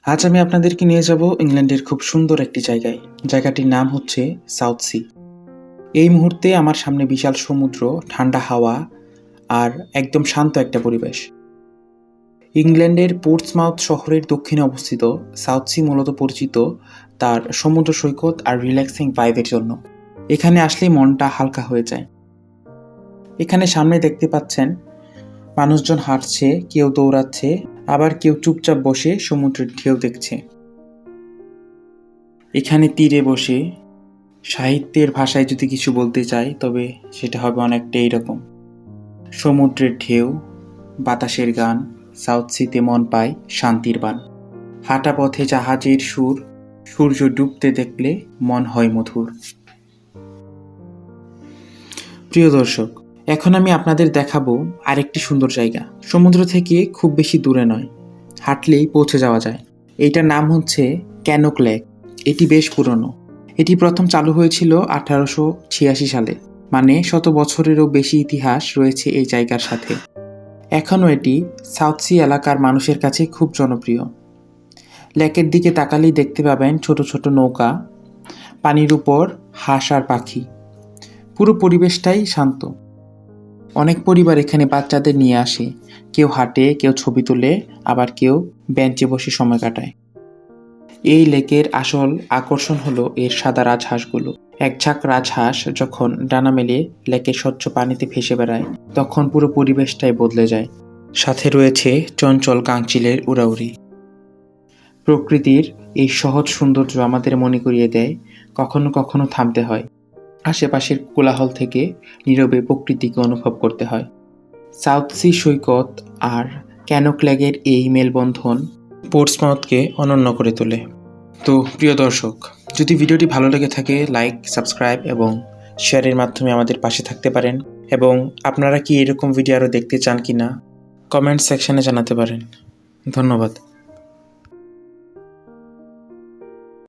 আজ আমি আপনাদেরকে নিয়ে যাব ইংল্যান্ডের খুব সুন্দর একটি জায়গায়। জায়গাটির নাম হচ্ছে সাউথ সি। এই মুহূর্তে আমার সামনে বিশাল সমুদ্র, ঠান্ডা হাওয়া আর একদম শান্ত একটা পরিবেশ। ইংল্যান্ডের পোর্টসমাউথ শহরের দক্ষিণে অবস্থিত সাউথ সি মূলত পরিচিত তার সমুদ্র সৈকত আর রিল্যাক্সিং ভাইবের জন্য। এখানে আসলেই মনটা হালকা হয়ে যায়। এখানে সামনে দেখতে পাচ্ছেন মানুষজন হাঁটছে, কেউ দৌড়াচ্ছে, আবার কেউ চুপচাপ বসে সমুদ্রের ঢেউ দেখছে। এখানে তীরে বসে সাহিত্যের ভাষায় যদি কিছু বলতে চাই তবে সেটা হবে অনেকটা এইরকম: সমুদ্রের ঢেউ, বাতাসের গান, সাউথ সিতে মন পায় শান্তির বান। হাঁটা পথে জাহাজের সুর, সূর্য ডুবতে দেখলে মন হয় মধুর। প্রিয় দর্শক, এখন আমি আপনাদের দেখাবো আরেকটি সুন্দর জায়গা। সমুদ্র থেকে খুব বেশি দূরে নয়, হাঁটলেই পৌঁছে যাওয়া যায়। এইটার নাম হচ্ছে ক্যানোক লেক। এটি বেশ পুরনো। এটি প্রথম চালু হয়েছিল 1886 সালে। মানে 100 বছরেরও বেশি ইতিহাস রয়েছে এই জায়গার সাথে। এখনও এটি সাউথ সি এলাকার মানুষের কাছে খুব জনপ্রিয়। লেকের দিকে তাকালেই দেখতে পাবেন ছোট ছোট নৌকা, পানির উপর হাঁস আর পাখি। পুরো পরিবেশটাই শান্ত। অনেক পরিবার এখানে বাচ্চাদের নিয়ে আসে। কেউ হাঁটে, কেউ ছবি তোলে, আবার কেউ বেঞ্চে বসে সময় কাটায়। এই লেকের আসল আকর্ষণ হলো এর সাদা রাজহাঁসগুলো। এক ঝাঁক রাজহাঁস যখন ডানা মেলে লেকের স্বচ্ছ পানিতে ভেসে বেড়ায়, তখন পুরো পরিবেশটাই বদলে যায়। সাথে রয়েছে চঞ্চল কাংচিলের উড়াউড়ি। প্রকৃতির এই সহজ সৌন্দর্য আমাদের মনে করিয়ে দেয় কখনো কখনো থামতে হয়, আশেপাশের কোলাহল থেকে নীরবে প্রকৃতিকে অনুভব করতে হয়। সাউথ সি সৈকত আর ক্যানোক লেকের এই মেলবন্ধন পোর্টসমাউথকে অনন্য করে তোলে। তো প্রিয় দর্শক, যদি ভিডিওটি ভালো লেগে থাকে লাইক, সাবস্ক্রাইব এবং শেয়ারের মাধ্যমে আমাদের পাশে থাকতে পারেন। এবং আপনারা কি এরকম ভিডিও আরও দেখতে চান কি না কমেন্ট সেকশনে জানাতে পারেন। ধন্যবাদ।